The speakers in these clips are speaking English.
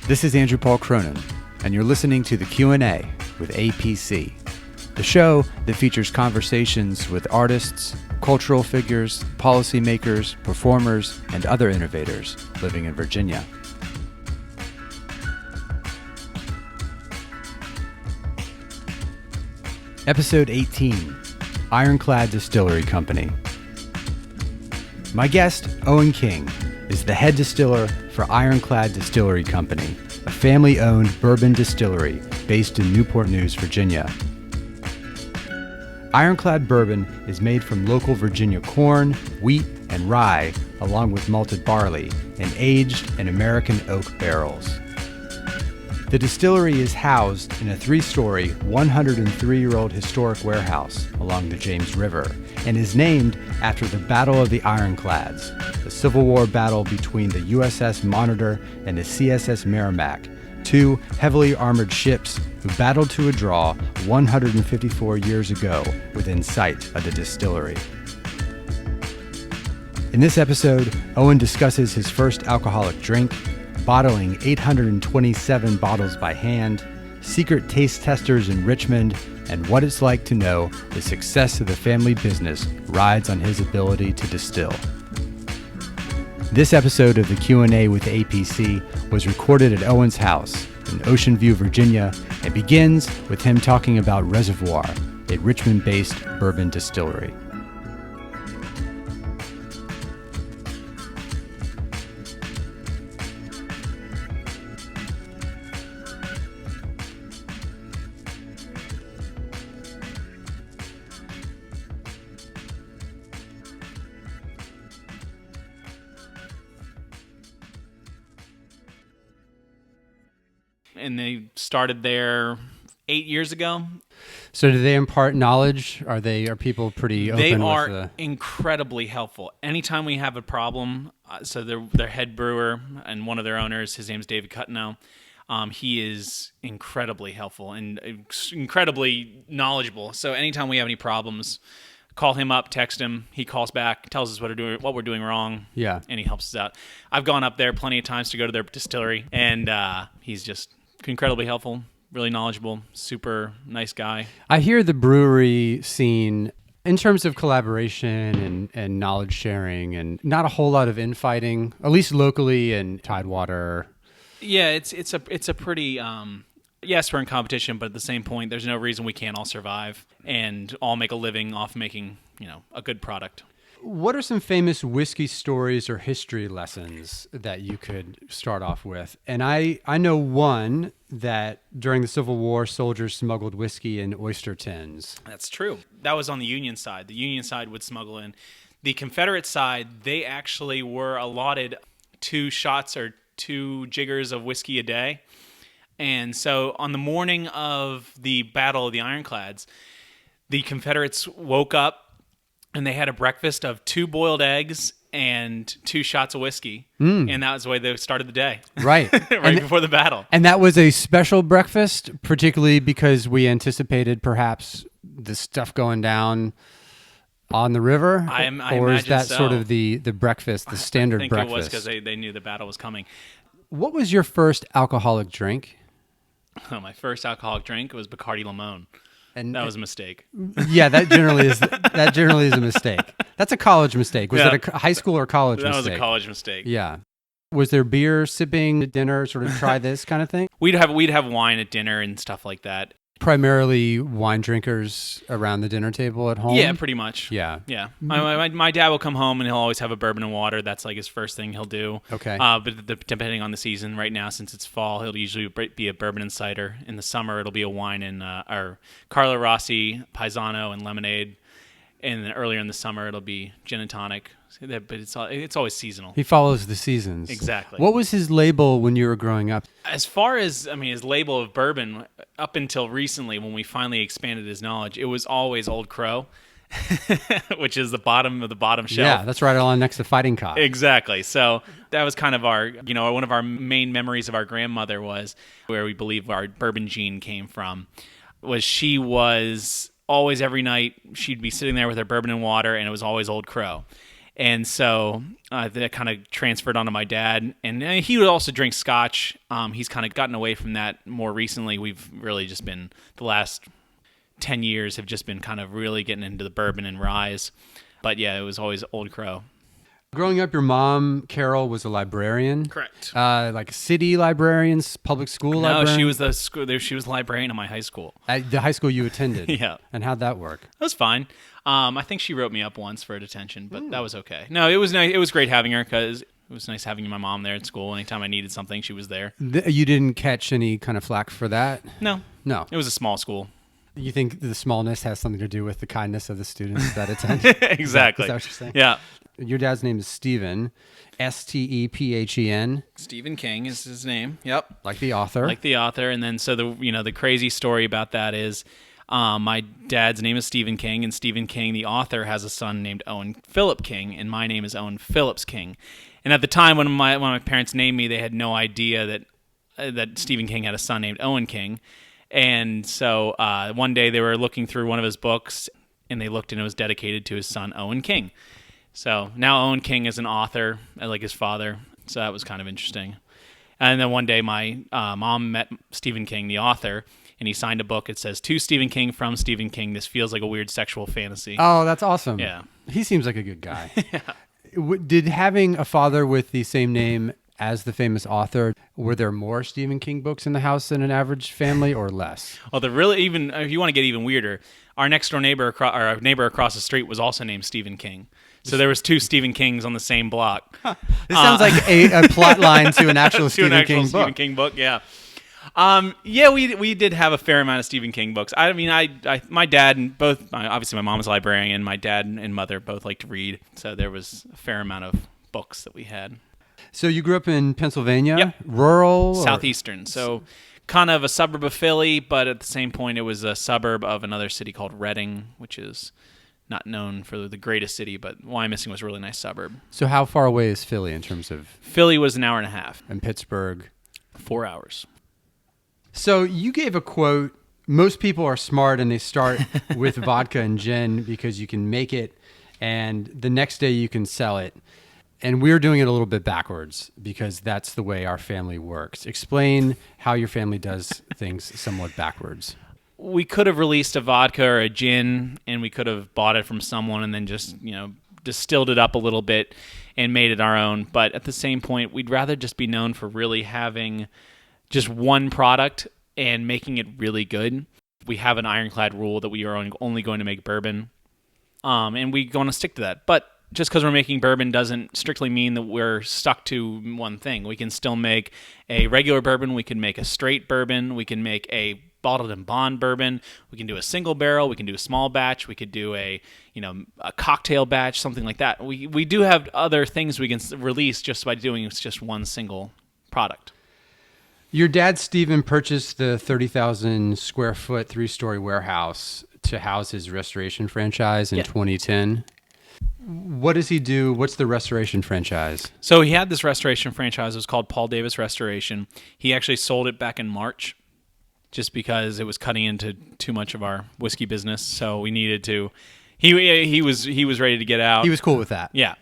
This is Andrew Paul Cronin, and you're listening to the Q&A with A.P.C, the show that features conversations with artists, cultural figures, policymakers, performers, and other innovators living in Virginia. Episode 18, Ironclad Distillery Company. My guest, Owen King, is the head distiller for Ironclad Distillery Company, a family-owned bourbon distillery based in Newport News, Virginia. Ironclad bourbon is made from local Virginia corn, wheat, and rye, along with malted barley, and aged in American oak barrels. The distillery is housed in a 3-story, 103-year-old historic warehouse along the James River and is named after the Battle of the Ironclads, the Civil War battle between the USS Monitor and the CSS Merrimack, two heavily armored ships who battled to a draw 154 years ago within sight of the distillery. In this episode, Owen discusses his first alcoholic drink, bottling 827 bottles by hand, secret taste testers in Richmond, and what it's like to know the success of the family business rides on his ability to distill. This episode of the Q&A with A.P.C. was recorded at Owen's house in Ocean View, Virginia, and begins with him talking about Reservoir, a Richmond-based bourbon distillery. And they started there 8 years ago. So do they impart knowledge? Are people pretty open? They with are incredibly helpful. Anytime we have a problem, so their head brewer and one of their owners, his name's David Cutnow, he is incredibly helpful and incredibly knowledgeable. So anytime we have any problems, call him up, text him. He calls back, tells us what we're doing wrong. Yeah, and he helps us out. I've gone up there plenty of times to go to their distillery, and he's just incredibly helpful, really knowledgeable, super nice guy. I hear the brewery scene in terms of collaboration and knowledge sharing and not a whole lot of infighting, at least locally in Tidewater. Yeah, it's a pretty yes, we're in competition, but at the same point, there's no reason we can't all survive and all make a living off making, a good product. What are some famous whiskey stories or history lessons that you could start off with? And I know one that during the Civil War, soldiers smuggled whiskey in oyster tins. That's true. That was on the Union side. The Union side would smuggle in. The Confederate side, they actually were allotted 2 shots or 2 jiggers of whiskey a day. And so on the morning of the Battle of the Ironclads, the Confederates woke up and they had a breakfast of 2 boiled eggs and 2 shots of whiskey. And that was the way they started the day. Right. Before the battle. And that was a special breakfast, particularly because we anticipated perhaps the stuff going down on the river? Or is that so. Sort of the breakfast, the standard breakfast? I think it was because they knew the battle was coming. What was your first alcoholic drink? Oh, my first alcoholic drink was Bacardi Limon. And that was a mistake. Yeah, that generally is a mistake. That's a college mistake. Was that a high school or college mistake? That was a college mistake. Yeah. Was there beer sipping at dinner, sort of try this kind of thing? We'd have wine at dinner and stuff like that. Primarily wine drinkers around the dinner table at home? Yeah, pretty much. Yeah. Yeah. My dad will come home and he'll always have a bourbon and water. That's like his first thing he'll do. Okay. But depending on the season, right now, since it's fall, he'll usually be a bourbon and cider. In the summer, it'll be a wine and or Carlo Rossi, Paisano, and lemonade. And then earlier in the summer, it'll be gin and tonic. But it's always seasonal. He follows the seasons. Exactly. What was his label when you were growing up? As far as, his label of bourbon, up until recently when we finally expanded his knowledge, it was always Old Crow, which is the bottom of the bottom shelf. Yeah, that's right along next to Fighting Cock. Exactly. So that was kind of our, one of our main memories of our grandmother was where we believe our bourbon gene came from, was she was always every night she'd be sitting there with her bourbon and water, and it was always Old Crow. And so that kind of transferred onto my dad. And he would also drink scotch. He's kind of gotten away from that more recently. We've really just been, the last 10 years have just been kind of really getting into the bourbon and ryes. But yeah, it was always Old Crow. Growing up, your mom, Carol, was a librarian. Correct. Like city librarians, public school librarian? No, she was the librarian in my high school. At the high school you attended? Yeah. And how'd that work? That was fine. I think she wrote me up once for a detention, but that was okay. No, it was nice. It was great having her because it was nice having my mom there at school. Anytime I needed something, she was there. You didn't catch any kind of flack for that? No. No. It was a small school. You think the smallness has something to do with the kindness of the students that attend? Exactly. Is that what you're saying? Yeah. Your dad's name is Stephen, Stephen. Stephen King is his name. Yep. Like the author. Like the author. And then so the crazy story about that is my dad's name is Stephen King, and Stephen King, the author, has a son named Owen Philip King, and my name is Owen Phillips King. And at the time when my parents named me, they had no idea that Stephen King had a son named Owen King. And so one day they were looking through one of his books, and they looked and it was dedicated to his son, Owen King. So now Owen King is an author, like his father. So that was kind of interesting. And then one day my mom met Stephen King, the author, and he signed a book. It says, "To Stephen King, from Stephen King. This feels like a weird sexual fantasy." Oh, that's awesome. Yeah. He seems like a good guy. Yeah. Did having a father with the same name as the famous author, were there more Stephen King books in the house than an average family or less? Well, even if you want to get even weirder, our next door neighbor, our neighbor across the street, was also named Stephen King. So there was 2 Stephen Kings on the same block. This sounds like a plot line to an actual Stephen King book. Stephen King book, yeah. Yeah, we did have a fair amount of Stephen King books. I mean, my dad and both, obviously my mom was a librarian, my dad and mother both liked to read, so there was a fair amount of books that we had. So you grew up in Pennsylvania? Yep. Rural? Southeastern. So kind of a suburb of Philly, but at the same point it was a suburb of another city called Reading, which is not known for the greatest city, but Wyomissing was a really nice suburb. So how far away is Philly in terms of... Philly was an hour and a half. And Pittsburgh? 4 hours. So you gave a quote. Most people are smart and they start with vodka and gin because you can make it and the next day you can sell it. And we're doing it a little bit backwards because that's the way our family works. Explain how your family does things somewhat backwards. We could have released a vodka or a gin, and we could have bought it from someone and then just, distilled it up a little bit and made it our own. But at the same point, we'd rather just be known for really having just one product and making it really good. We have an ironclad rule that we are only going to make bourbon, and we want to stick to that. But just because we're making bourbon doesn't strictly mean that we're stuck to one thing. We can still make a regular bourbon. We can make a straight bourbon. We can make a bottled and bond bourbon. We can do a single barrel. We can do a small batch. We could do a cocktail batch, something like that. We do have other things we can release just by doing just one single product. Your dad, Stephen, purchased the 30,000 square foot 3-story warehouse to house his restoration franchise in 2010. What does he do? What's the restoration franchise? So he had this restoration franchise. It was called Paul Davis Restoration. He actually sold it back in March just because it was cutting into too much of our whiskey business. So we needed to... He was ready to get out. He was cool with that. Yeah.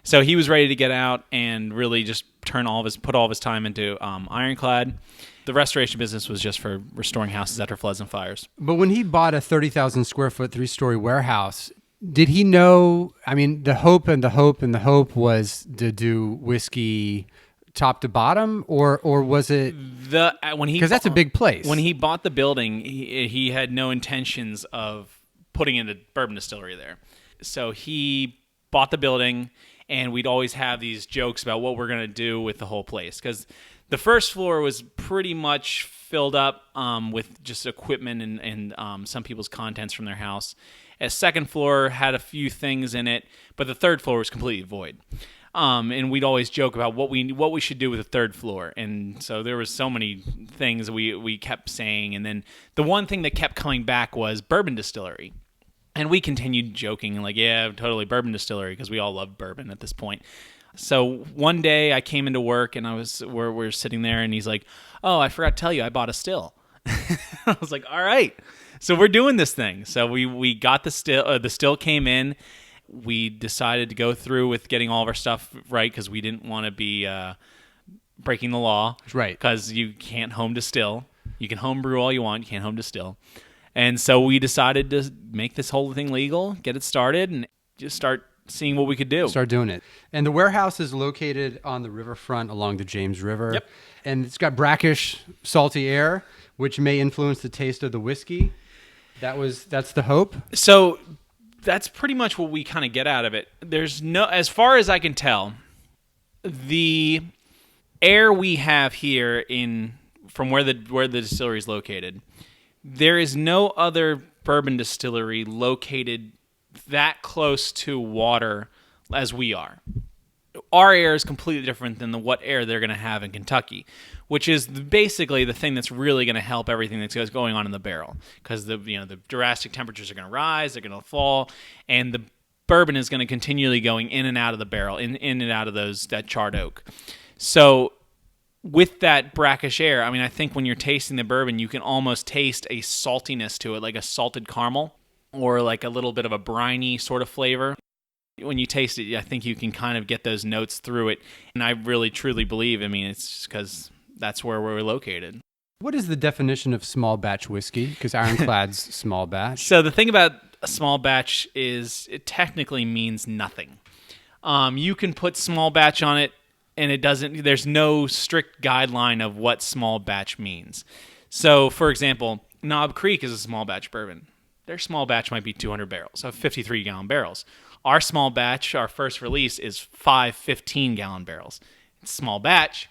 So he was ready to get out and really just put all of his time into Ironclad. The restoration business was just for restoring houses after floods and fires. But when he bought a 30,000 square foot 3-story warehouse, did he know? I mean, the hope was to do whiskey top to bottom, or was it because that's a big place? When he bought the building, he had no intentions of putting in a bourbon distillery there. So he bought the building, and we'd always have these jokes about what we're going to do with the whole place, because the first floor was pretty much filled up with just equipment and some people's contents from their house. A second floor had a few things in it, but the third floor was completely void. And we'd always joke about what we should do with the third floor. And so there was so many things we kept saying. And then the one thing that kept coming back was bourbon distillery. And we continued joking, like, yeah, totally bourbon distillery, because we all loved bourbon at this point. So one day I came into work and we're sitting there and he's like, "Oh, I forgot to tell you, I bought a still." I was like, "All right." So we're doing this thing. So we got the still came in, we decided to go through with getting all of our stuff right because we didn't want to be breaking the law. Right. Because you can't home distill. You can home brew all you want. You can't home distill. And so we decided to make this whole thing legal, get it started, and just start seeing what we could do. Start doing it. And the warehouse is located on the riverfront along the James River. Yep. And it's got brackish, salty air, which may influence the taste of the whiskey. That's the hope. So that's pretty much what we kind of get out of it. There's no, as far as I can tell, the air we have here from where the distillery is located, there is no other bourbon distillery located that close to water as we are. Our air is completely different than what air they're going to have in Kentucky, which is basically the thing that's really going to help everything that's going on in the barrel, because the drastic temperatures are going to rise, they're going to fall, and the bourbon is going to continually going in and out of the barrel, in and out of that charred oak. So with that brackish air, I mean, I think when you're tasting the bourbon, you can almost taste a saltiness to it, like a salted caramel or like a little bit of a briny sort of flavor. When you taste it, I think you can kind of get those notes through it. And I really, truly believe, I mean, it's because that's where we're located. What is the definition of small batch whiskey? Because Ironclad's small batch. So the thing about a small batch is it technically means nothing. You can put small batch on it, and there's no strict guideline of what small batch means. So, for example, Knob Creek is a small batch bourbon. Their small batch might be 200 barrels, so 53-gallon barrels. Our small batch, our first release, is 5 15-gallon barrels. It's small batch,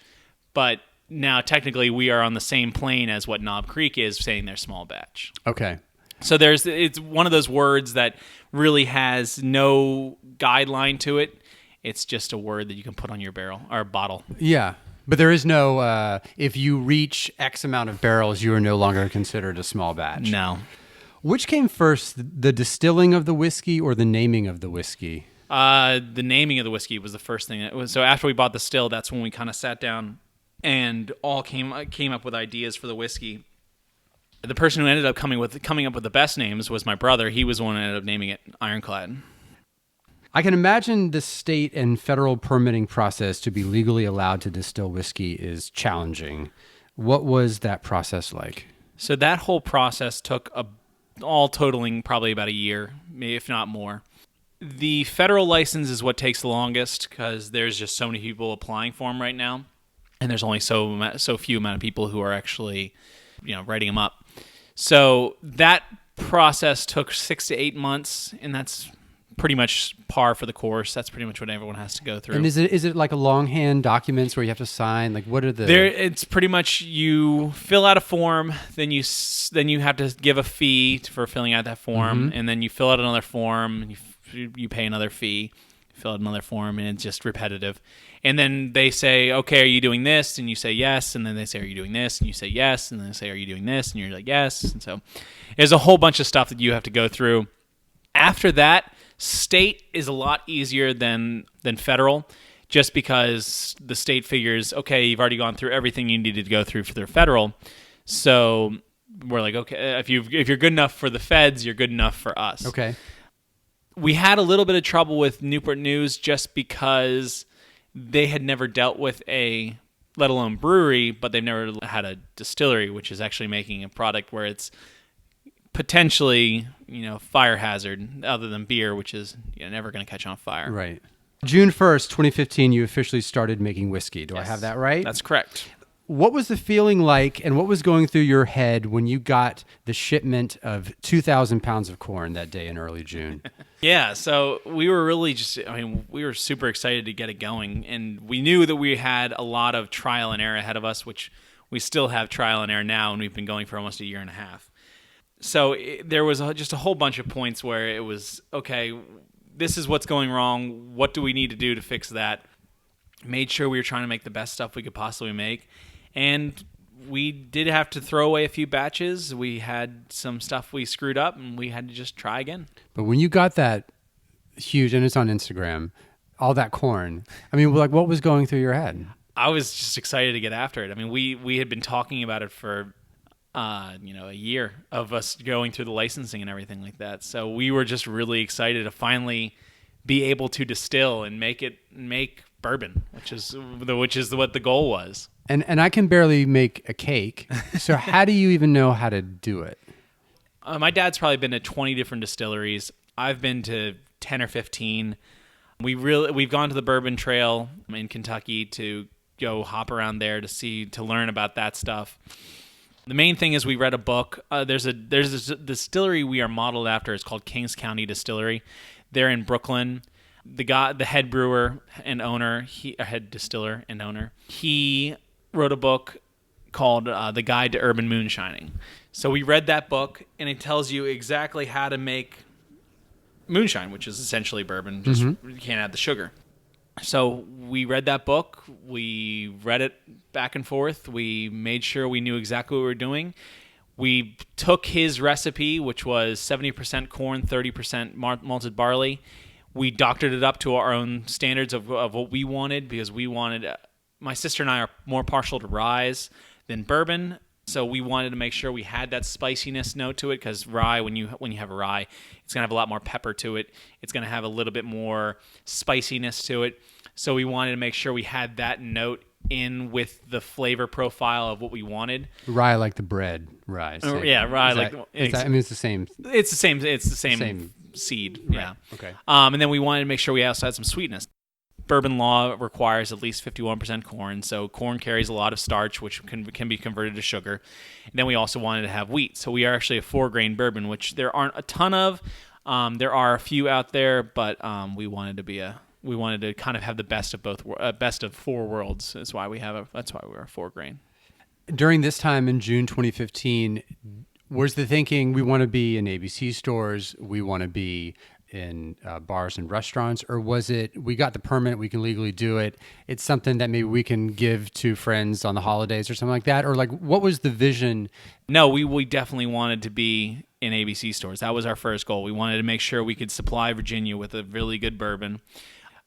but now technically we are on the same plane as what Knob Creek is saying they're small batch. Okay. So it's one of those words that really has no guideline to it. It's just a word that you can put on your barrel or bottle. Yeah. But there is no, if you reach X amount of barrels, you are no longer considered a small batch. No. Which came first, the distilling of the whiskey or the naming of the whiskey? The naming of the whiskey was the first thing. So after we bought the still, that's when we kind of sat down and all came up with ideas for the whiskey. The person who ended up coming up with the best names was my brother. He was the one who ended up naming it Ironclad. I can imagine the state and federal permitting process to be legally allowed to distill whiskey is challenging. What was that process like? So that whole process took all totaling probably about a year, maybe if not more. The federal license is what takes the longest because there's just so many people applying for them right now, and there's only so few amount of people who are actually, writing them up. So that process took 6 to 8 months, and that's pretty much par for the course. That's pretty much what everyone has to go through. And is it like a longhand documents where you have to sign? Like, what are the? It's pretty much you fill out a form, then you have to give a fee for filling out that form, and then you fill out another form, and you pay another fee, fill out another form, and it's just repetitive. And then they say, "Okay, are you doing this?" And you say yes, and then they say, "Are you doing this?" And you say yes, and then they say, "Are you doing this?" And you're like, "Yes." And so there's a whole bunch of stuff that you have to go through. After that, state is a lot easier than federal, just because the state figures, okay, you've already gone through everything you needed to go through for their federal. So we're like, okay, if you're good enough for the feds, you're good enough for us. Okay. We had a little bit of trouble with Newport News just because they had never dealt with let alone brewery, but they've never had a distillery, which is actually making a product where it's potentially, fire hazard other than beer, which is never going to catch on fire. Right. June 1st, 2015, you officially started making whiskey. Do Yes. I have that right? That's correct. What was the feeling like and what was going through your head when you got the shipment of 2,000 pounds of corn that day in early June? Yeah, so we were really we were super excited to get it going, and we knew that we had a lot of trial and error ahead of us, which we still have trial and error now, and we've been going for almost a year and a half. So there was just a whole bunch of points where it was, okay, this is what's going wrong. What do we need to do to fix that? Made sure we were trying to make the best stuff we could possibly make. And we did have to throw away a few batches. We had some stuff we screwed up, and we had to just try again. But when you got that huge, and it's on Instagram, all that corn, I mean, like, what was going through your head? I was just excited to get after it. I mean, we had been talking about it for a year of us going through the licensing and everything like that. So we were just really excited to finally be able to distill and make bourbon, which is what the goal was. And I can barely make a cake. So how do you even know how to do it? My dad's probably been to 20 different distilleries. I've been to 10 or 15. We've gone to the Bourbon Trail in Kentucky to go hop around there to learn about that stuff. The main thing is we read a book. There's a distillery we are modeled after. It's called Kings County Distillery. They're in Brooklyn. The head brewer and owner, head distiller and owner, he wrote a book called The Guide to Urban Moonshining. So we read that book, and it tells you exactly how to make moonshine, which is essentially bourbon. Just you can't add the sugar. So we read that book. We read it back and forth. We made sure we knew exactly what we were doing. We took his recipe, which was 70% corn, 30% malted barley. We doctored it up to our own standards of what we wanted, because we wanted... my sister and I are more partial to rye than bourbon, so we wanted to make sure we had that spiciness note to it, because rye, when you have a rye, it's going to have a lot more pepper to it. It's going to have a little bit more spiciness to it. So we wanted to make sure we had that note in with the flavor profile of what we wanted. Rye, like the bread rye. Yeah, rye. It's the same. It's the same seed. Right. Yeah. Okay. And then we wanted to make sure we also had some sweetness. Bourbon law requires at least 51% corn, so corn carries a lot of starch, which can be converted to sugar. And then we also wanted to have wheat, so we are actually a 4-grain bourbon, which there aren't a ton of. There are a few out there, but we wanted to kind of have the best of 4 worlds. That's why we're a 4-grain. During this time in June 2015, was the thinking we want to be in A.P.C stores, we want to be in bars and restaurants, or was it we got the permit, we can legally do it, it's something that maybe we can give to friends on the holidays or something like that? Or like, what was the vision? No, we definitely wanted to be in A.P.C stores. That was our first goal. We wanted to make sure we could supply Virginia with a really good bourbon.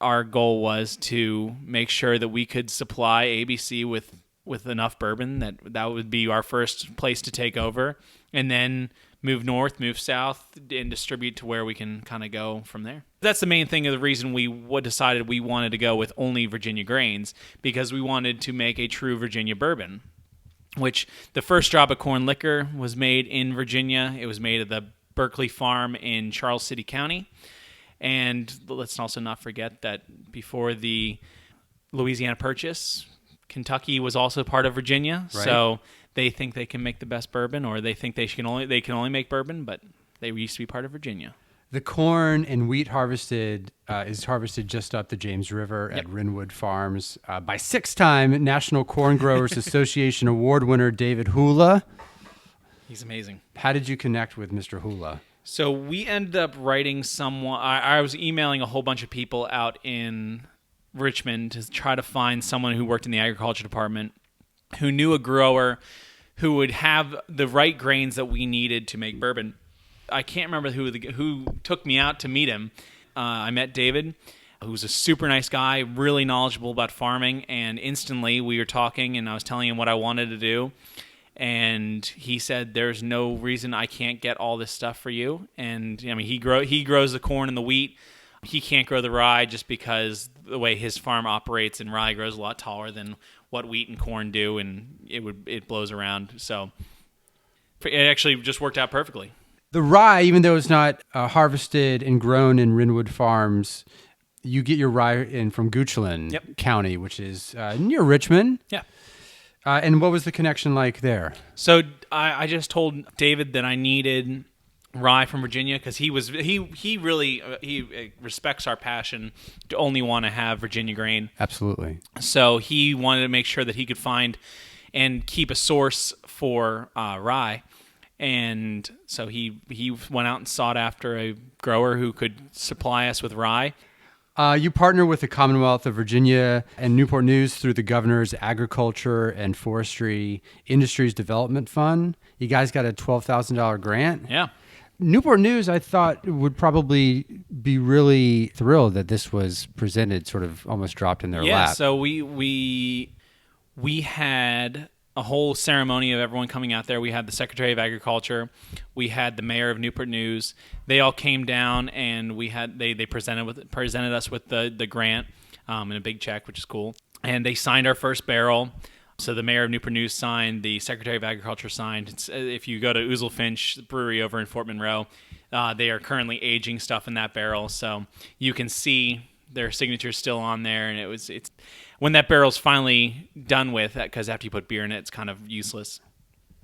Our goal was to make sure that we could supply A.P.C with enough bourbon that would be our first place to take over, and then move north, move south, and distribute to where we can kind of go from there. That's the main thing of the reason we decided we wanted to go with only Virginia grains, because we wanted to make a true Virginia bourbon, which the first drop of corn liquor was made in Virginia. It was made at the Berkeley Farm in Charles City County. And let's also not forget that before the Louisiana Purchase, Kentucky was also part of Virginia. Right. So they think they can make the best bourbon, or they think they can only make bourbon, but they used to be part of Virginia. The corn and wheat harvested is harvested just up the James River at Rinwood Farms by 6-time National Corn Growers Association award winner David Hula. He's amazing. How did you connect with Mr. Hula? So we ended up writing someone. I was emailing a whole bunch of people out in Richmond to try to find someone who worked in the agriculture department who knew a grower who would have the right grains that we needed to make bourbon. I can't remember who took me out to meet him. I met David, who's a super nice guy, really knowledgeable about farming, and instantly we were talking, and I was telling him what I wanted to do, and he said, "There's no reason I can't get all this stuff for you." And I mean, he grows the corn and the wheat. He can't grow the rye just because the way his farm operates, and rye grows a lot taller than what wheat and corn do, and it blows around. So it actually just worked out perfectly. The rye, even though it's not harvested and grown in Rinwood Farms, you get your rye in from Goochland County, which is near Richmond. Yeah. And what was the connection like there? So I just told David that I needed rye from Virginia, because he really respects our passion to only want to have Virginia grain. Absolutely. So he wanted to make sure that he could find and keep a source for rye, and so he went out and sought after a grower who could supply us with rye. You partner with the Commonwealth of Virginia and Newport News through the Governor's Agriculture and Forestry Industries Development Fund. You guys got a $12,000 grant. Yeah. Newport News, I thought, would probably be really thrilled that this was presented, sort of almost dropped in their lap. Yeah, so we had a whole ceremony of everyone coming out there. We had the Secretary of Agriculture, we had the Mayor of Newport News. They all came down, and they presented us with the grant and a big check, which is cool. And they signed our first barrel. So the Mayor of Newport News signed, the Secretary of Agriculture signed. If you go to Ouzel Finch Brewery over in Fort Monroe, they are currently aging stuff in that barrel, so you can see their signature's still on there. And it's when that barrel's finally done with, because after you put beer in it, it's kind of useless.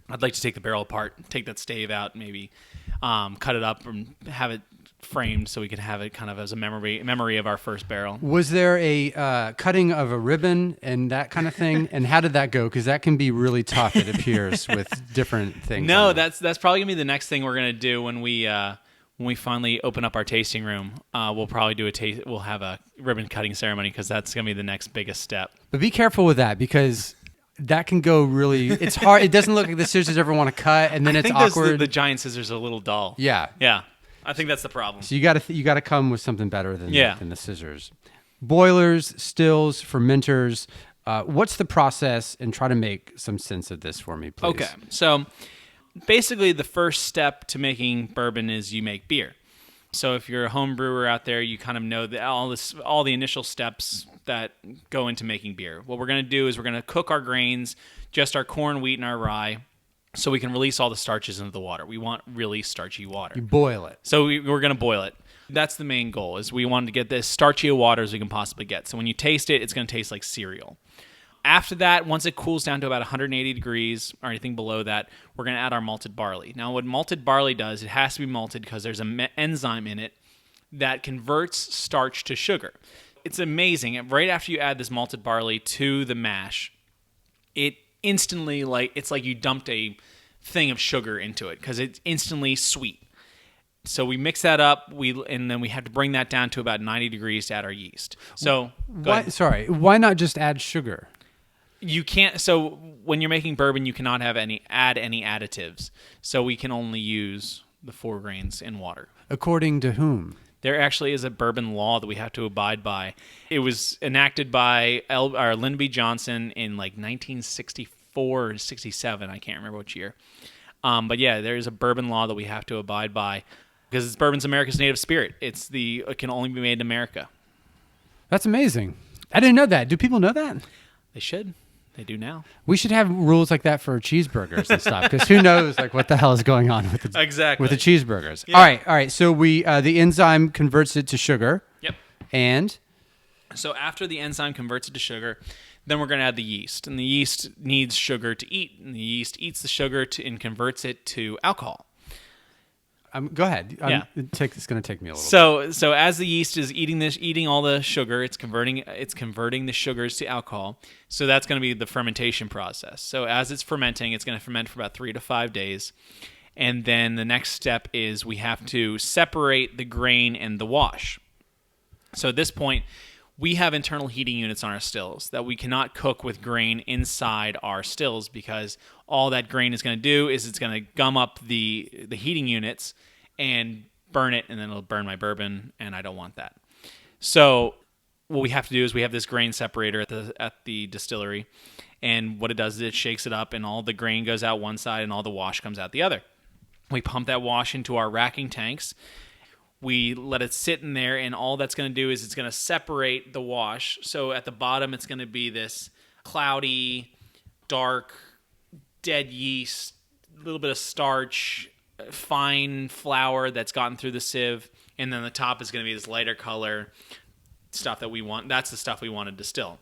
I'd like to take the barrel apart, take that stave out, maybe cut it up and have it framed so we can have it kind of as a memory of our first barrel. Was there a cutting of a ribbon and that kind of thing? And how did that go? Because that can be really tough, it appears, with different things. No, that's probably gonna be the next thing we're gonna do when we finally open up our tasting room. We'll probably do we'll have a ribbon cutting ceremony, because that's gonna be the next biggest step. But be careful with that, because that can go really. It's hard. It doesn't look like the scissors ever want to cut, and then it's awkward. The giant scissors are a little dull. Yeah. I think that's the problem. So you got to come with something better than the scissors. Boilers, stills, fermenters. What's the process? And try to make some sense of this for me, please. Okay, so basically the first step to making bourbon is you make beer. So if you're a home brewer out there, you kind of know all the initial steps that go into making beer. What we're going to do is we're going to cook our grains, just our corn, wheat, and our rye, so we can release all the starches into the water. We want really starchy water. You boil it. So we're going to boil it. That's the main goal, is we want to get this starchy water as we can possibly get. So when you taste it, it's going to taste like cereal. After that, once it cools down to about 180 degrees or anything below that, we're going to add our malted barley. Now, what malted barley does, it has to be malted because there's an enzyme in it that converts starch to sugar. It's amazing. Right after you add this malted barley to the mash, it instantly, it's like you dumped a thing of sugar into it, because it's instantly sweet. So we mix that up, and then we have to bring that down to about 90 degrees to add our yeast. So why not just add sugar? You can't. So when you're making bourbon, you cannot add any additives. So we can only use the 4 grains in water. According to whom? There actually is a bourbon law that we have to abide by. It was enacted by Lyndon B. Johnson in 1964 or 67. I can't remember which year. But yeah, there is a bourbon law that we have to abide by, because bourbon's America's native spirit. It can only be made in America. That's amazing. I didn't know that. Do people know that? They should. They do now. We should have rules like that for cheeseburgers and stuff, because who knows what the hell is going on with the cheeseburgers. Yeah. All right. So the enzyme converts it to sugar. Yep. And so after the enzyme converts it to sugar, then we're going to add the yeast, and the yeast needs sugar to eat, and the yeast eats the sugar and converts it to alcohol. Go ahead. It's going to take me a little bit. So as the yeast is eating all the sugar, it's converting the sugars to alcohol. So that's going to be the fermentation process. So as it's fermenting, it's going to ferment for about 3 to 5 days. And then the next step is we have to separate the grain and the wash. So at this point, we have internal heating units on our stills that we cannot cook with grain inside our stills, because all that grain is going to do is it's going to gum up the heating units and burn it, and then it'll burn my bourbon, and I don't want that. So what we have to do is we have this grain separator at the distillery, and what it does is it shakes it up, and all the grain goes out one side and all the wash comes out the other. We pump that wash into our racking tanks. We let it sit in there, and all that's going to do is it's going to separate the wash. So at the bottom, it's going to be this cloudy, dark, dead yeast, a little bit of starch, fine flour that's gotten through the sieve, and then the top is going to be this lighter color stuff that we want. That's the stuff we want to distill.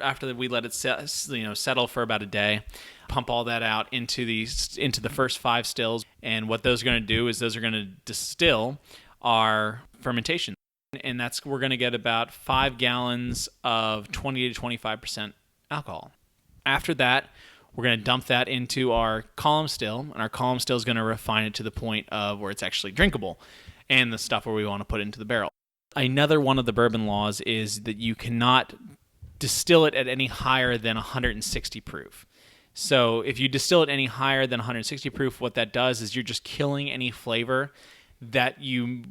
After that, we let it settle for about a day. Pump all that out into the first 5 stills, and what those are going to do is those are going to distill our fermentation, and we're going to get about 5 gallons of 20 to 25% alcohol. After that, we're going to dump that into our column still, and our column still is going to refine it to the point of where it's actually drinkable, and the stuff where we want to put it into the barrel. Another one of the bourbon laws is that you cannot distill it at any higher than 160 proof. So if you distill it any higher than 160 proof, what that does is you're just killing any flavor that you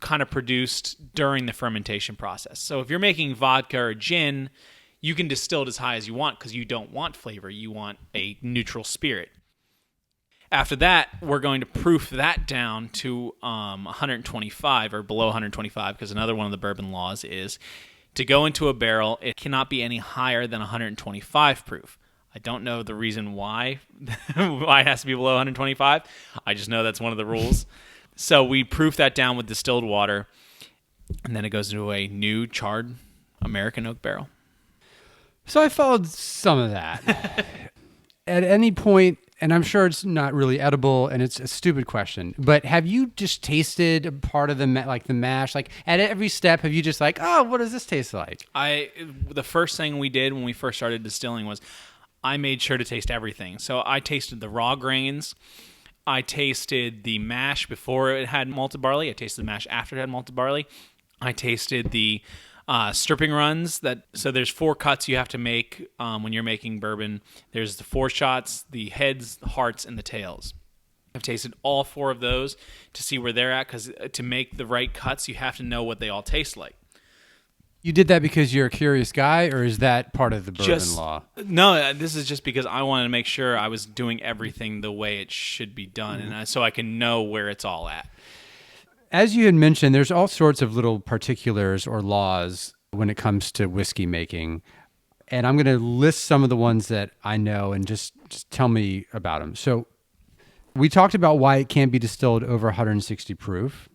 kind of produced during the fermentation process. So if you're making vodka or gin, you can distill it as high as you want because you don't want flavor. You want a neutral spirit. After that, we're going to proof that down to 125 or below 125 because another one of the bourbon laws is to go into a barrel, it cannot be any higher than 125 proof. I don't know the reason why it has to be below 125. I just know that's one of the rules. So we proof that down with distilled water, and then it goes into a new charred American oak barrel. So I followed some of that. At any point, and I'm sure it's not really edible, and it's a stupid question, but have you just tasted part of the mash? Like at every step, have you just like, oh, what does this taste like? The first thing we did when we first started distilling was I made sure to taste everything. So I tasted the raw grains. I tasted the mash before it had malted barley. I tasted the mash after it had malted barley. I tasted the stripping runs. So there's 4 cuts you have to make when you're making bourbon. There's the 4 shots, the heads, the hearts, and the tails. I've tasted all 4 of those to see where they're at, because to make the right cuts, you have to know what they all taste like. You did that because you're a curious guy, or is that part of the bourbon law? No, this is just because I wanted to make sure I was doing everything the way it should be done, and so I can know where it's all at. As you had mentioned, there's all sorts of little particulars or laws when it comes to whiskey making, and I'm going to list some of the ones that I know and just tell me about them. So we talked about why it can't be distilled over 160 proof.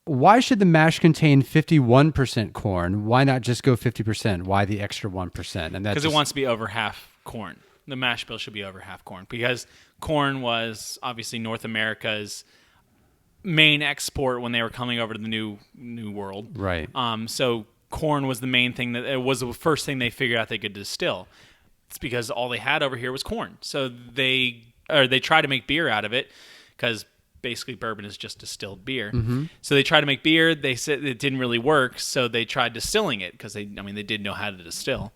Why should the mash contain 51% corn? Why not just go 50%? Why the extra 1%? And because it wants to be over half corn. The mash bill should be over half corn, because corn was obviously North America's main export when they were coming over to the new world. Right. So corn was the main thing, that it was the first thing they figured out they could distill. It's because all they had over here was corn. So they tried to make beer out of it, because basically bourbon is just distilled beer. Mm-hmm. So they tried to make beer. They said it didn't really work, so they tried distilling it, because they did know how to distill.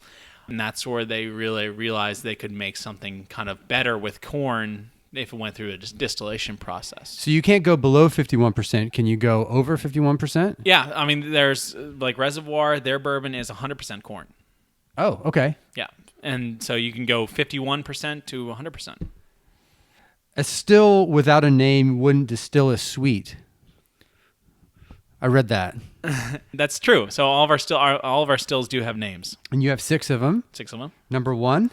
And that's where they really realized they could make something kind of better with corn if it went through a distillation process. So you can't go below 51%. Can you go over 51%? Yeah, there's like Reservoir, their bourbon is 100% corn. Oh, okay. Yeah, and so you can go 51% to 100%. A still without a name wouldn't distill as sweet. I read that. That's true. So all of our stills do have names. And you have 6 of them. 6 of them. Number 1?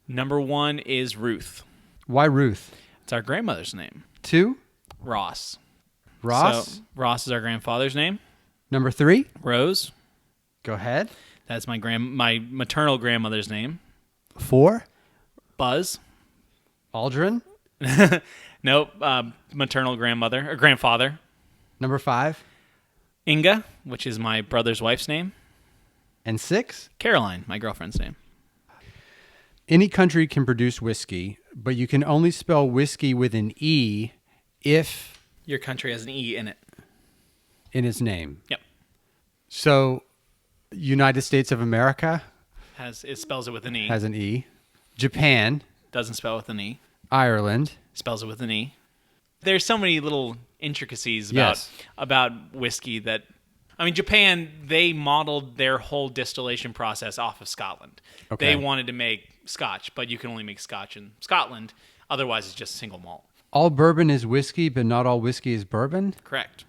Number 1 is Ruth. Why Ruth? It's our grandmother's name. 2? Ross. Ross? So Ross is our grandfather's name. Number 3? Rose. Go ahead. That's my maternal grandmother's name. 4? Buzz. Aldrin? Nope. Maternal grandmother or grandfather. Number 5? Inga, which is my brother's wife's name. And 6? Caroline, my girlfriend's name. Any country can produce whiskey, but you can only spell whiskey with an E if your country has an E in it. In its name. Yep. So, United States of America it spells it with an E. Has an E. Japan doesn't spell with an E. Ireland spells it with an E. There's so many little intricacies about whiskey that, Japan, they modeled their whole distillation process off of Scotland. Okay. They wanted to make Scotch, but you can only make Scotch in Scotland. Otherwise, it's just single malt. All bourbon is whiskey, but not all whiskey is bourbon? Correct.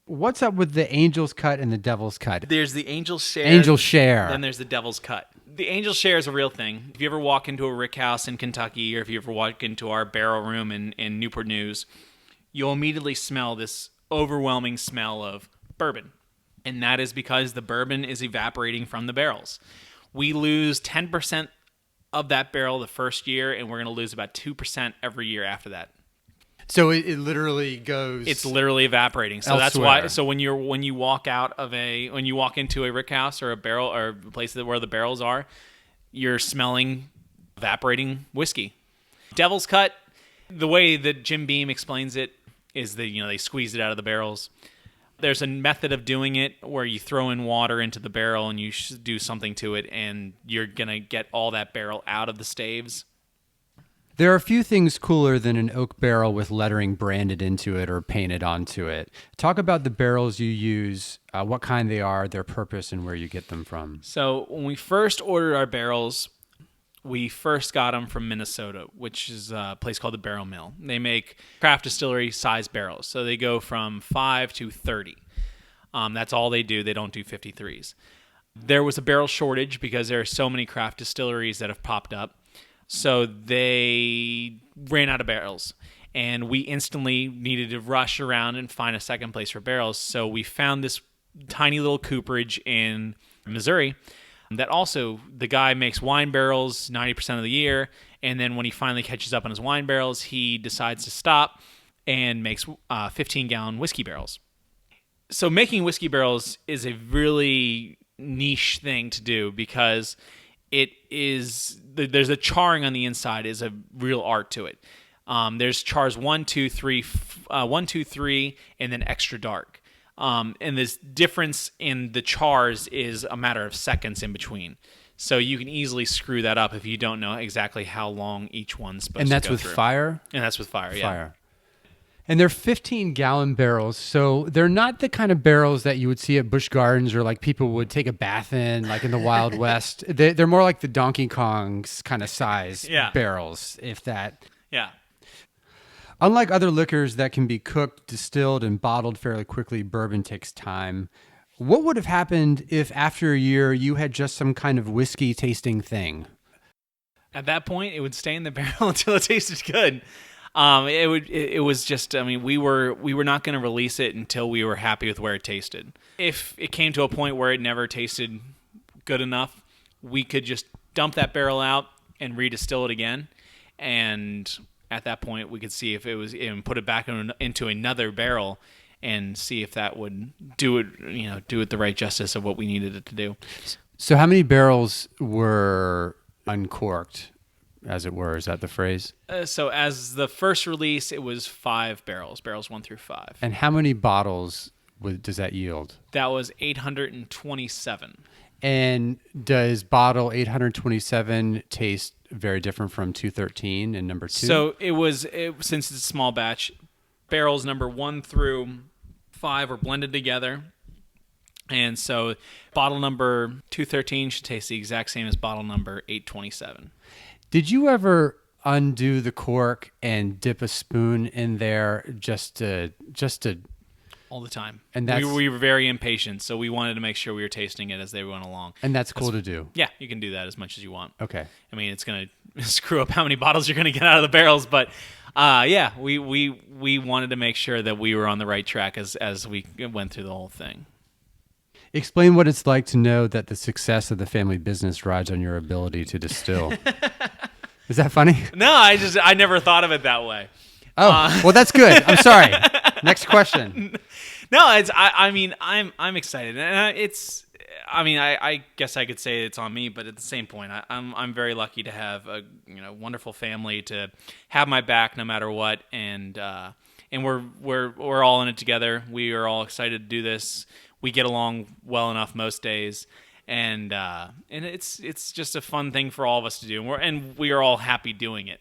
What's up with the Angel's Cut and the Devil's Cut? There's the Angel's Share. Angel's Share. Then there's the Devil's Cut. The Angel's Share is a real thing. If you ever walk into a rick house in Kentucky, or if you ever walk into our barrel room in Newport News, you'll immediately smell this overwhelming smell of bourbon. And that is because the bourbon is evaporating from the barrels. We lose 10% of that barrel the first year, and we're going to lose about 2% every year after that. So it literally goes. It's literally evaporating. So elsewhere. That's why. So when you walk into a rick house or a barrel or a place where the barrels are, you're smelling evaporating whiskey. Devil's Cut, the way that Jim Beam explains it is that they squeeze it out of the barrels. There's a method of doing it where you throw in water into the barrel and you do something to it, and you're gonna get all that barrel out of the staves. There are a few things cooler than an oak barrel with lettering branded into it or painted onto it. Talk about the barrels you use, what kind they are, their purpose, and where you get them from. So when we first ordered our barrels, we first got them from Minnesota, which is a place called the Barrel Mill. They make craft distillery size barrels. So they go from 5 to 30. That's all they do. They don't do 53s. There was a barrel shortage because there are so many craft distilleries that have popped up. So they ran out of barrels, and we instantly needed to rush around and find a second place for barrels. So we found this tiny little cooperage in Missouri that also, the guy makes wine barrels 90% of the year, and then when he finally catches up on his wine barrels, he decides to stop and makes 15-gallon whiskey barrels. So making whiskey barrels is a really niche thing to do because there's a charring on the inside is a real art to it. There's chars 1, 2, 3, and then extra dark. And this difference in the chars is a matter of seconds in between. So you can easily screw that up if you don't know exactly how long each one's supposed to go And that's with through. fire? And that's with fire, yeah. Fire. And they're 15-gallon barrels, so they're not the kind of barrels that you would see at Busch Gardens or like people would take a bath in, like in the Wild West. They're more like the Donkey Kong's kind of size barrels, if that. Yeah. Unlike other liquors that can be cooked, distilled, and bottled fairly quickly, bourbon takes time. What would have happened if after a year you had just some kind of whiskey tasting thing? At that point, it would stay in the barrel until it tasted good. It was just, I mean, we were not going to release it until we were happy with where it tasted. If it came to a point where it never tasted good enough, we could just dump that barrel out and redistill it again. And at that point, we could see if it was, and put it back into another barrel and see if that would do it the right justice of what we needed it to do. So how many barrels were uncorked, as it were? Is that the phrase? So as the first release, it was 5 barrels 1 through 5. And how many bottles does that yield? That was 827. And does bottle 827 taste very different from 213 and number 2? So since it's a small batch, barrels number 1 through 5 are blended together. And so bottle number 213 should taste the exact same as bottle number 827. Did you ever undo the cork and dip a spoon in there just to all the time? And we were very impatient, so we wanted to make sure we were tasting it as they went along. And that's cool to do. Yeah, you can do that as much as you want. Okay. I mean, it's going to screw up how many bottles you're going to get out of the barrels, but yeah, we wanted to make sure that we were on the right track as we went through the whole thing. Explain what it's like to know that the success of the family business rides on your ability to distill. Is that funny? No, I never thought of it that way. Oh, well, that's good. I'm sorry. Next question. No, I'm excited, and I guess I could say it's on me, but at the same point, I'm very lucky to have a wonderful family to have my back no matter what, and we're all in it together. We are all excited to do this. We get along well enough most days, and it's just a fun thing for all of us to do, and we are all happy doing it.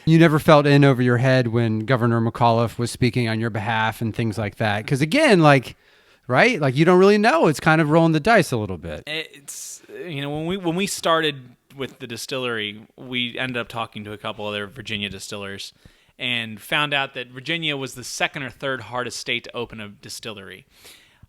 You never felt in over your head when Governor McAuliffe was speaking on your behalf and things like that? Because again, right? Like you don't really know. It's kind of rolling the dice a little bit. It's when we started with the distillery, we ended up talking to a couple other Virginia distillers and found out that Virginia was the second or third hardest state to open a distillery.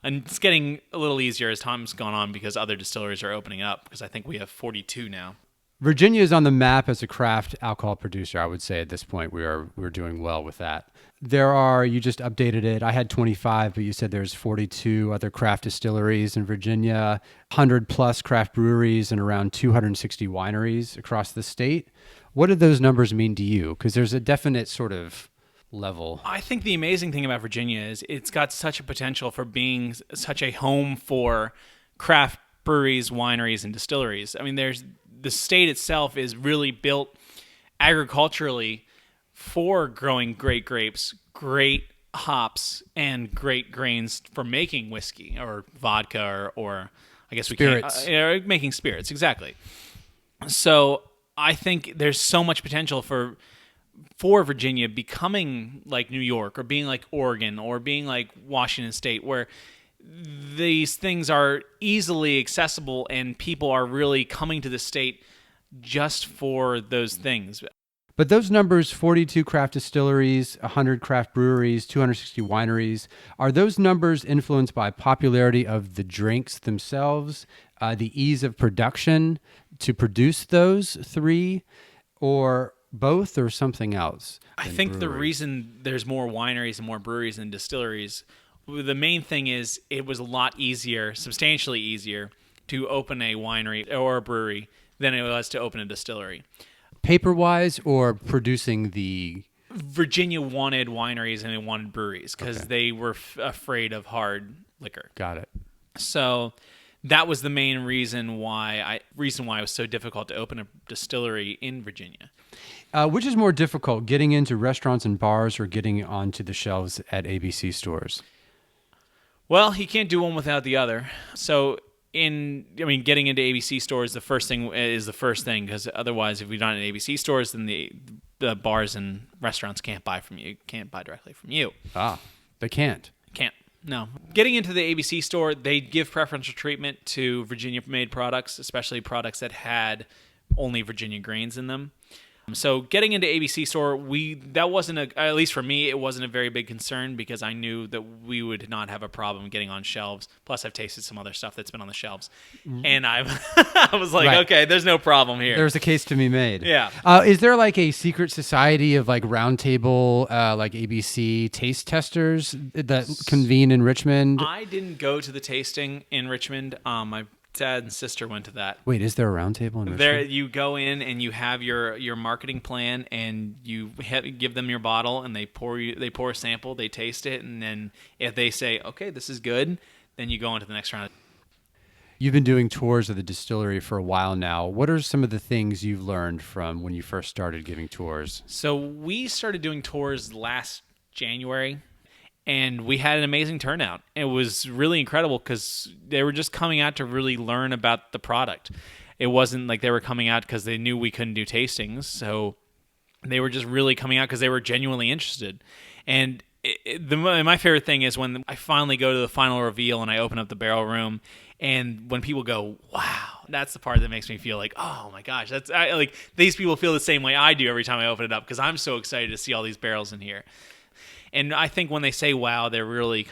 And it's getting a little easier as time's gone on because other distilleries are opening up, because I think we have 42 now. Virginia is on the map as a craft alcohol producer. I would say at this point we're doing well with that. You just updated it. I had 25, but you said there's 42 other craft distilleries in Virginia, 100 plus craft breweries, and around 260 wineries across the state. What do those numbers mean to you? Because there's a definite sort of level. I think the amazing thing about Virginia is it's got such a potential for being such a home for craft breweries, wineries, and distilleries. I mean, the state itself is really built agriculturally for growing great grapes, great hops, and great grains for making whiskey or vodka or I guess spirits. Making spirits, exactly. So I think there's so much potential for for Virginia becoming like New York or being like Oregon or being like Washington State, where these things are easily accessible and people are really coming to the state just for those things. But those numbers, 42 craft distilleries, 100 craft breweries, 260 wineries, are those numbers influenced by popularity of the drinks themselves, the ease of production to produce those three, or both, or something else? I think the reason there's more wineries and more breweries and distilleries, the main thing is it was a lot easier, substantially easier, to open a winery or a brewery than it was to open a distillery. Paper-wise, or producing the... Virginia wanted wineries and they wanted breweries because they were afraid of hard liquor. Got it. So that was the main reason why it was so difficult to open a distillery in Virginia. Which is more difficult, getting into restaurants and bars or getting onto the shelves at A.P.C. stores? Well, you can't do one without the other. So getting into A.P.C. stores, the first thing, because otherwise, if we're not in A.P.C. stores, then the bars and restaurants can't buy from you, can't buy directly from you. They can't. Can't. No. Getting into the A.P.C. store, they give preferential treatment to Virginia-made products, especially products that had only Virginia grains in them. So getting into A.P.C. store, that wasn't at least for me, it wasn't a very big concern because I knew that we would not have a problem getting on shelves. Plus, I've tasted some other stuff that's been on the shelves, and I was like, okay, there's no problem here. There's a case to be made. Yeah. Is there like a secret society of like roundtable, like A.P.C. taste testers that convene in Richmond? I didn't go to the tasting in Richmond. My dad and sister went to that. Wait, is there a round table in Richmond? There, you go in and you have your marketing plan, and you give them your bottle, and they pour a sample, they taste it, and then if they say, okay, this is good, then you go on to the next round. You've been doing tours of the distillery for a while now. What are some of the things you've learned from when you first started giving tours? So we started doing tours last January, and we had an amazing turnout. It was really incredible because they were just coming out to really learn about the product. It wasn't like they were coming out because they knew we couldn't do tastings. So they were just really coming out because they were genuinely interested. And my favorite thing is when I finally go to the final reveal and I open up the barrel room, and when people go, wow, that's the part that makes me feel like, oh my gosh, like these people feel the same way I do every time I open it up because I'm so excited to see all these barrels in here. And I think when they say wow, they're really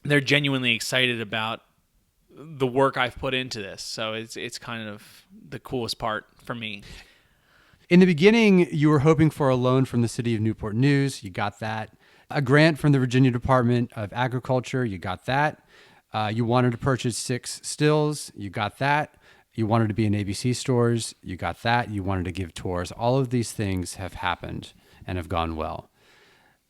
they're genuinely excited about the work I've put into this. So it's kind of the coolest part for me. In the beginning, you were hoping for a loan from the city of Newport News. You got that. A grant from the Virginia Department of Agriculture. You got that. You wanted to purchase 6 stills. You got that. You wanted to be in A.P.C. stores. You got that. You wanted to give tours. All of these things have happened and have gone well.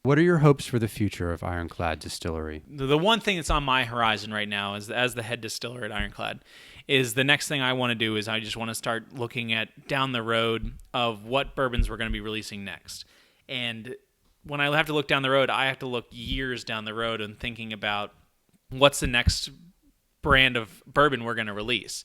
What are your hopes for the future of Ironclad Distillery? The one thing that's on my horizon right now is, as the head distiller at Ironclad, is the next thing I want to do is I just want to start looking at down the road of what bourbons we're going to be releasing next. And when I have to look down the road, I have to look years down the road and thinking about what's the next brand of bourbon we're going to release.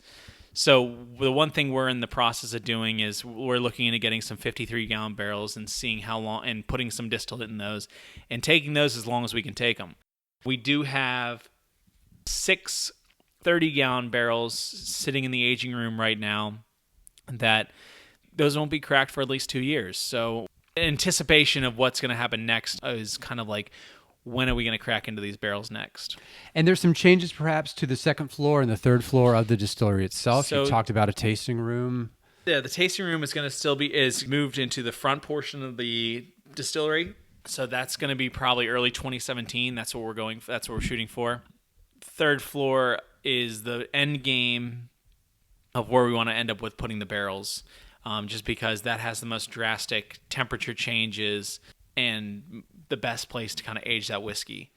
So the one thing we're in the process of doing is we're looking into getting some 53-gallon barrels and seeing how long, and putting some distillate in those and taking those as long as we can take them. We do have 6 30-gallon barrels sitting in the aging room right now that those won't be cracked for at least 2 years. So anticipation of what's going to happen next is kind of like, when are we going to crack into these barrels next? And there's some changes perhaps to the second floor and the third floor of the distillery itself. So, you talked about a tasting room. Yeah, the tasting room is going to is moved into the front portion of the distillery. So that's going to be probably early 2017. That's what we're shooting for. Third floor is the end game of where we want to end up with putting the barrels, just because that has the most drastic temperature changes and the best place to kind of age that whiskey.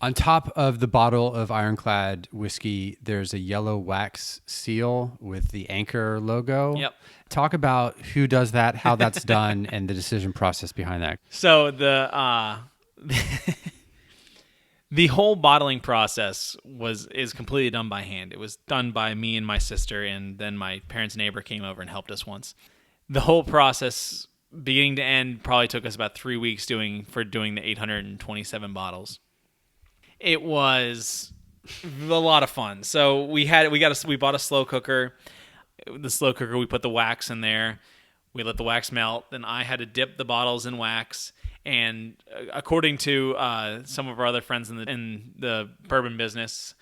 On top of the bottle of Ironclad whiskey, there's a yellow wax seal with the Anchor logo. Yep. Talk about who does that, how that's done, and the decision process behind that. So the the whole bottling process is completely done by hand. It was done by me and my sister, and then my parents' neighbor came over and helped us once. The whole process beginning to end, probably took us about 3 weeks doing the 827 bottles. It was a lot of fun. So we bought a slow cooker. The slow cooker, we put the wax in there. We let the wax melt. Then I had to dip the bottles in wax. And according to some of our other friends in the bourbon business,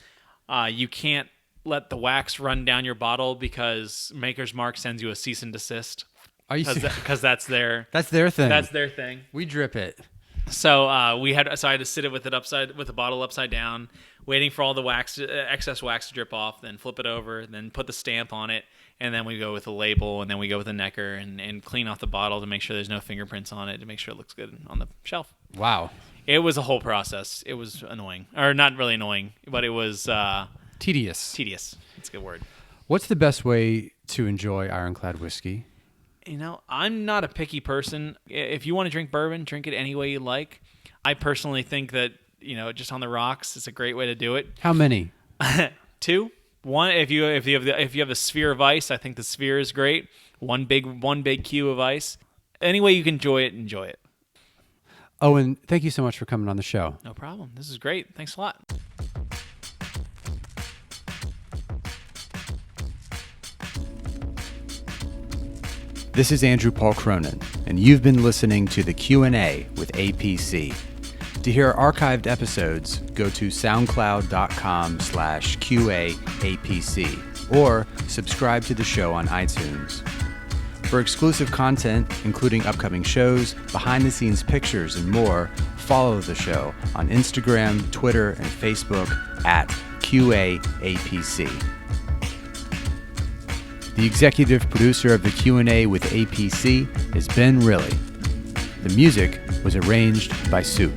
you can't let the wax run down your bottle because Maker's Mark sends you a cease and desist. Are you Because that's their thing. That's their thing. We drip it. So I had to sit it with the bottle upside down, waiting for all the excess wax to drip off. Then flip it over, then put the stamp on it, and then we go with a label, and then we go with a necker and clean off the bottle to make sure there's no fingerprints on it, to make sure it looks good on the shelf. Wow. It was a whole process. It was annoying, or not really annoying, but it was tedious. Tedious. That's a good word. What's the best way to enjoy Ironclad whiskey? I'm not a picky person. If you want to drink bourbon, drink it any way you like. I personally think that, just on the rocks, it's a great way to do it. How many? 2. 1, if you have the sphere of ice, I think the sphere is great. One big cube of ice. Any way you can enjoy it. Owen, thank you so much for coming on the show. No problem. This is great. Thanks a lot. This is Andrew Paul Cronin, and you've been listening to the Q&A with A.P.C. To hear archived episodes, go to soundcloud.com/QAAPC or subscribe to the show on iTunes. For exclusive content, including upcoming shows, behind-the-scenes pictures, and more, follow the show on Instagram, Twitter, and Facebook at QAAPC. The executive producer of the Q&A with A.P.C. is Ben Riley. The music was arranged by Soup.